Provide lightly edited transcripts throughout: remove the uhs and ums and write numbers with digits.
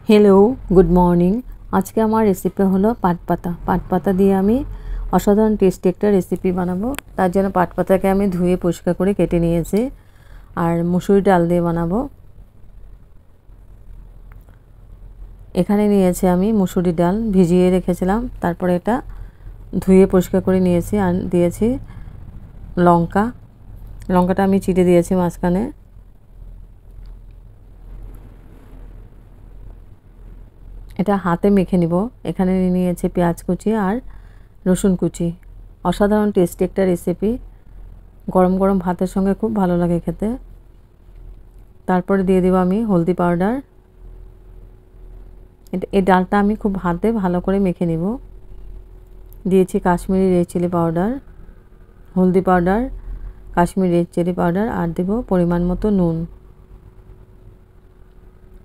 Hello good morning. आज के हमार रेसिपि हलो पाट पाता दिए आमी असाधारण टेस्टी एक रेसिपि बानाबो। तार जोन्नो पाट पाताके आमी धुए परिष्कार करे केटे निয়েছি আর মুসুরি ডাল দিয়ে বানাবো। এখানে নিয়েছি আমি মুসুরি ডাল ভিজিয়ে রেখেছিলাম, তারপরে এটা ধুয়ে পরিষ্কার করে নিয়েছি আর দিয়েছি লঙ্কাটা আমি চিড়ে দিয়েছি মাঝখানে। এটা হাতে মেখে নিব। এখানে নিয়েছি পেঁয়াজ কুচি আর রসুন কুচি। অসাধারণ টেস্টি একটা রেসিপি, গরম গরম ভাতের সঙ্গে খুব ভালো লাগে খেতে। তারপরে দিয়ে দেব আমি হলদি পাউডার। এই ডালটা আমি খুব হাতে ভালো করে মেখে নিব। দিয়েছি কাশ্মীরি রেড চিলি পাউডার, হলদি powder, Kashmiri red chilli powder আর দেব পরিমাণ মতো নুন।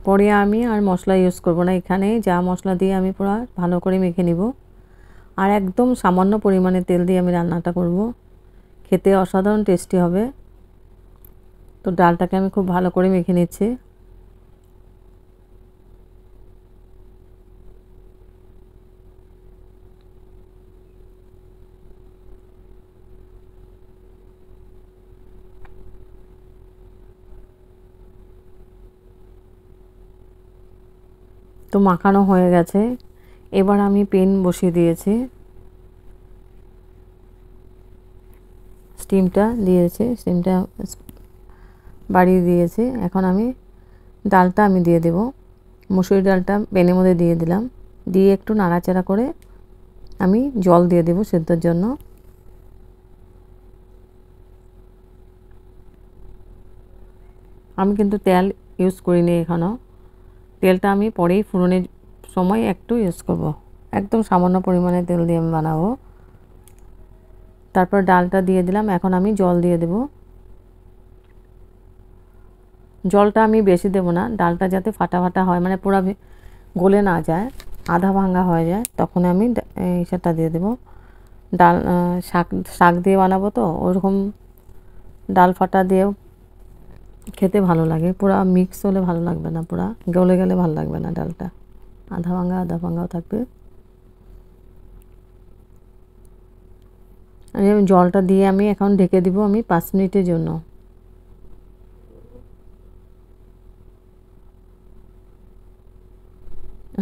পরে আমি আর মশলা ইউজ করব না, এখানে যা মশলা দিয়ে আমি পুরো ভালো করে মেখে নিব। আর একদম সামান্য পরিমাণে তেল দিয়ে আমি রান্নাটা করব, খেতে অসাধারণ টেস্টি হবে। তো ডালটাকে আমি খুব ভালো করে মেখে নিচ্ছি। তো মাখানো হয়ে গেছে, এবার আমি পেন বসিয়ে দিয়েছি, স্টিমটা বাড়িয়ে দিয়েছি। এখন আমি ডালটা দিয়ে দেব। মুসুরি ডালটা পেনের মধ্যে দিয়ে দিলাম, দিয়ে একটু নাড়াচাড়া করে আমি জল দিয়ে দেব সেদ্ধর জন্য। আমি কিন্তু তেল ইউজ করিনি এখনও, তেলটা আমি পরেই ফোড়নের সময় একটু ইউজ করব। একদম সামান্য পরিমাণে তেল দিয়ে আমি বানাবো। তারপর ডালটা দিয়ে দিলাম, এখন আমি জল দিয়ে দেব। জলটা আমি বেশি দেব না, ডালটা যাতে ফাটা ফাটা হয়, মানে পুরো গলে না যায়, আধা ভাঙা হয়ে যায়, তখন আমি সেটা দিয়ে দেব। ডাল শাক দিয়ে বানাবো তো ওরকম ডাল ফাটা দিয়েও খেতে ভালো লাগে। পুরো মিক্স হলে ভালো লাগবে না, পুরো গলে গেলে ভালো লাগবে না, ডালটা আধা ভাঙাও থাকবে। আমি জলটা দিয়ে আমি এখন ঢেকে দিব আমি 5 মিনিটের জন্য।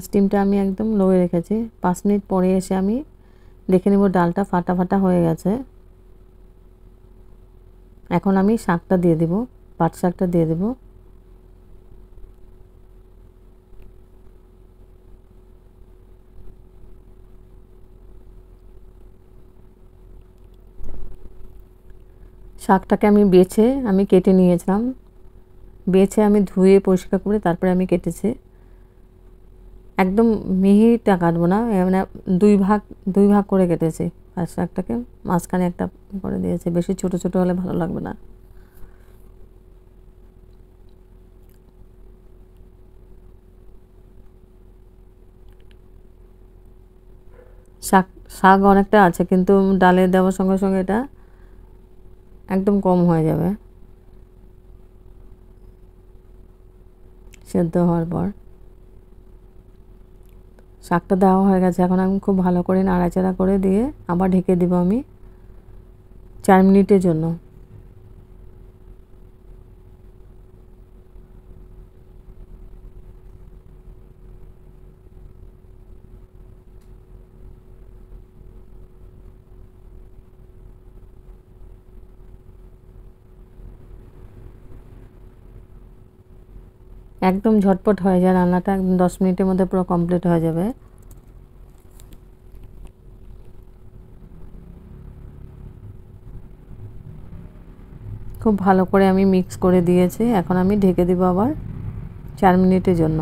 স্টিমটা আমি একদম লোয়ে রেখেছি। 5 মিনিট পরে এসে আমি দেখে নেব ডালটা ফাটা ফাটা হয়ে গেছে। এখন আমি শাকটা দিয়ে দেব, পাট শাকটা দিয়ে দেব। শাকটাকে আমি কেটে নিয়েছিলাম, আমি ধুয়ে পরিষ্কার করে তারপরে আমি কেটেছি। একদম মিহিটা কাটবো না, মানে দুই ভাগ করে কেটেছি। আর শাকটাকে মাঝখানে একটা করে দিয়েছি, বেশি ছোট ছোট হলে ভালো লাগবে না। শাক অনেকটা আছে, কিন্তু ডালে দেওয়ার সঙ্গে সঙ্গে এটা একদম কম হয়ে যাবে সেদ্ধ হওয়ার পর। শাকটা দেওয়া হয়ে গেছে, এখন আমি খুব ভালো করে নাড়াচাড়া করে দিয়ে আবার ঢেকে দেব আমি 4 মিনিটের জন্য। একদম ঝটপট হয়ে যায় রান্নাটা, একদম 10 মিনিটের মধ্যে পুরো কমপ্লিট হয়ে যাবে। খুব ভালো করে আমি মিক্স করে দিয়েছি, এখন আমি ঢেকে দেব আবার 4 মিনিটের জন্য।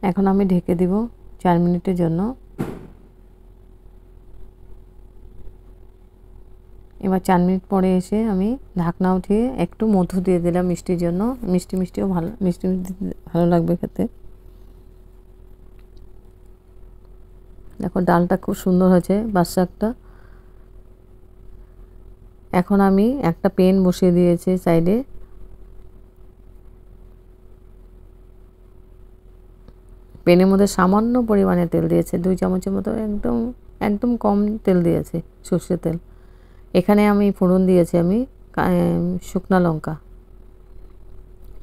এখন আমি ঢেকে দিব 4 মিনিটের জন্য। এবার 4 মিনিট পরে এসে আমি ঢাকনা উঠিয়ে একটু মধু দিয়ে দিলাম মিষ্টির জন্য। মিষ্টিও ভালো, মিষ্টি ভালো লাগবে খেতে। দেখো ডালটা খুব সুন্দর হয়েছে, বাদশাকটা। এখন আমি একটা প্যান বসিয়ে দিয়েছি সাইডে। প্যানের মধ্যে সামান্য পরিমাণে তেল দিয়েছে, 2 চামচের মতো, একদম কম তেল দিয়েছি, সর্ষের তেল। এখানে আমি ফোড়ন দিয়েছি আমি শুকনা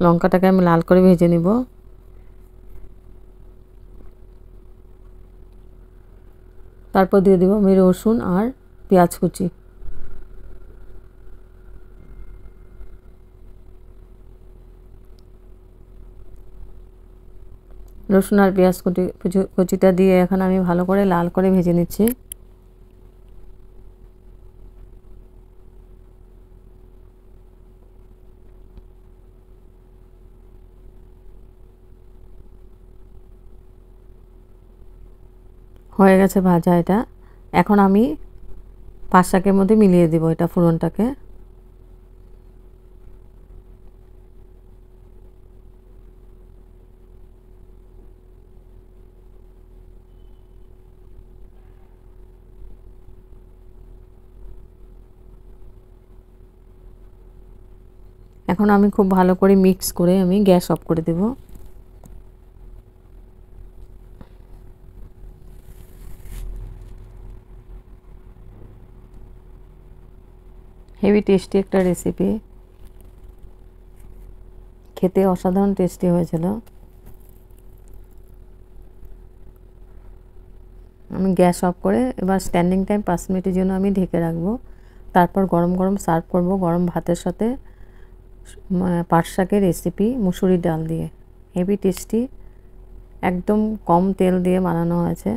লঙ্কাটাকে আমি লাল করে ভেজে নিব। তারপর দিয়ে দেব আমি রসুন আর পেঁয়াজ কুচি। রসুন আর পেঁয়াজ কুচিটা দিয়ে এখন আমি ভালো করে লাল করে ভেজে নিচ্ছি। হয়ে গেছে ভাজা এটা। এখন আমি পাঁচ শাকের মধ্যে মিলিয়ে দেব এটা ফোড়নটাকে। এখন আমি খুব ভালো করে মিক্স করে আমি গ্যাস অফ করে দেব। হেভি টেস্টি একটা রেসিপি, খেতে অসাধারণ টেস্টি হয়েছিল। আমি গ্যাস অফ করে এবার স্ট্যান্ডিং টাইম 5 মিনিটের জন্য আমি ঢেকে রাখবো। তারপর গরম গরম সার্ভ করব গরম ভাতের সাথে পাট শাকের রেসিপি মুসুরির ডাল দিয়ে। হেভি টেস্টি, একদম কম তেল দিয়ে বানানো হয়েছে।